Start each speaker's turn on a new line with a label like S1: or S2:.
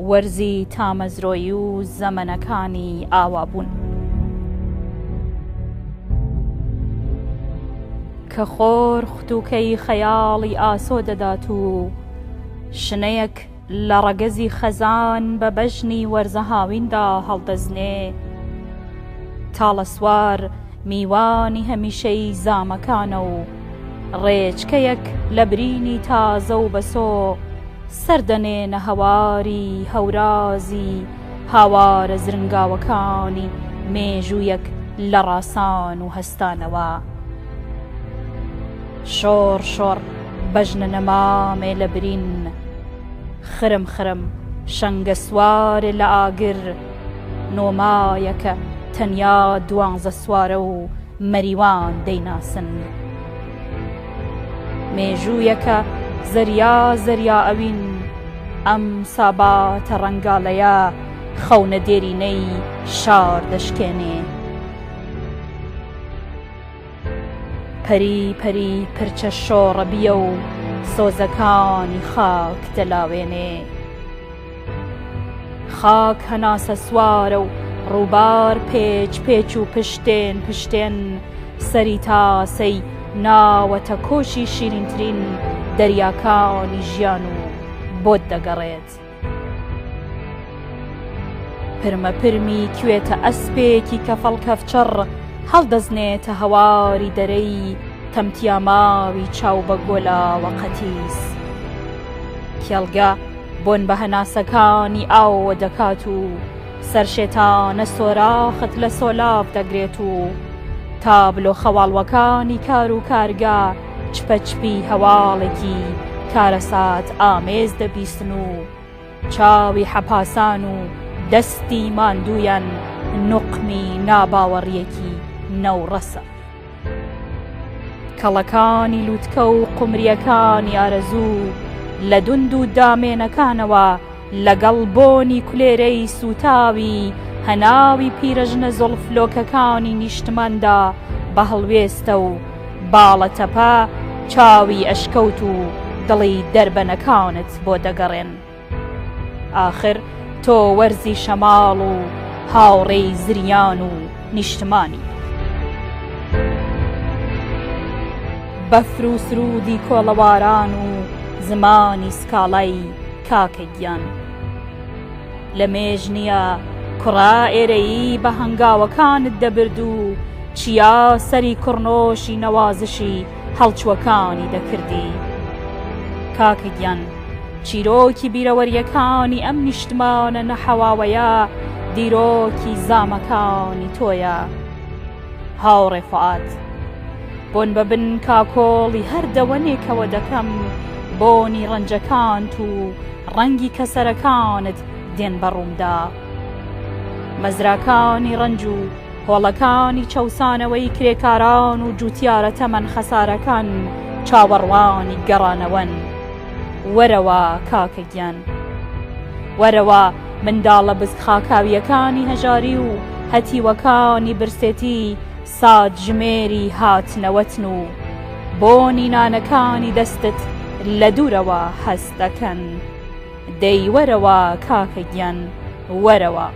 S1: وەرزی تامەزرۆیی و زەمەنەکانی ئاوابوون کە خۆر خوتوکەی خەیاڵی ئاسۆ دەدات و شنەیەک لە ڕەگەزی خەزان بە بەژنی وەرزە هاویندا هەڵدەزنێ تاڵە سوار میوانی هەمیشەی زامەکانە و ڕێچکەیەک لە برینی تازە و بەسۆ سەردەنێنە هەواری هەورازی هاوارە زرنگاوەکانی مێژوویەک لە ڕاسان و هەستانەوە شۆڕ شۆڕ بەژنە نەمامێ لە برین خرم خرم شەنگە سوارێ لە ئاگر نۆمایەکە تەنیا دوانزە سوارە و مەریوان دەیناسن مێژوویەکە زەریا زەریا ئەوین ئەم ساباتە ڕەنگاڵەیە خەونە دێرینەی شار دەشکێنێ پەری پەری پرچە شۆڕە بیە و سۆزەکانی خاک دەلاوێنێ خاک هەناسە سوارە و ڕووبار پێچ پێچ و پشتێن پشتێن سەری تاسەی ناوەتە کۆشی شیرینترین دەریاکانی ژیان و بۆت دەگەڕێت پرمە پرمی کوێتە ئەسپێکی کەفەڵ کەفچەڕ هەڵدەزنێتە هەواری دەرەی تەمتیاماوی چاو بە گۆلاوە قەتیس کێڵگە بۆن بە هەناسەکانی ئاوە دەکات و سەرشێتانە سۆراخت لە سۆلاب دەگرێت و تابلۆ خەواڵوەکانی کار و کارگا چپەچپی هەواڵێکی کارەسات ئامێز دەبیستن و چاوی حەپاسان و دەستی ماندوویان نوقمی ناباوەڕیەکی نەوڕەسە کەڵەکانی لووتکە و قومریەکانی ئارەزوو لە دوند و دامێنەکانەوە لەگەڵ بۆنی کولێرەی سوتاوی هەناوی پیرەژنە زۆڵفلۆکەکانی نیشتماندا بە هەڵوێستە و باڵەتەپە چاوی ئەشکەوت و دڵی دەربەنەکانت بۆ دەگەڕێن ئاخر تۆ وەرزی شەماڵ و هاوڕێی زریان و نیشتمانی بەفر و سرودی کۆڵەواران و زمانی سکاڵای کاکە گیان لە مێژ نییە کوڕا ئێرەیی بە هەنگاوەکانت دەبرد و چیا سەری کوڕنۆشی نەوازشی هەڵچووەکانی دەکردی کاکە گیان چیرۆکی بیرەوەریەکانی ئەم نیشتمانە نەحەواوەیە دیرۆکی زامەکانی تۆیە هاوڕێ فوئاد بۆن بەبن کاکۆڵی هەر دەوەنێکەوە دەکەم بۆنی ڕەنجەکانت و ڕەنگی کەسەرەکانت دێن بەڕوومدا مەزراکانی ڕەنج و هۆڵەکانی چەوسانەوەی کرێکاران و جوتیارە تەمەن خەسارەکان چاوەڕوانی گەڕانەوەن وەرەوە کاکە گیان وەرەوە منداڵە بزک خاکاویەکانی هەژاری و هەتیوەکانی برسێتی سات ژمێری هاتنەوەتن و بۆنی نانەکانی دەستت لە دوورەوە هەست دەکەن دەی وەرەوە کاکە گیان وەرەوە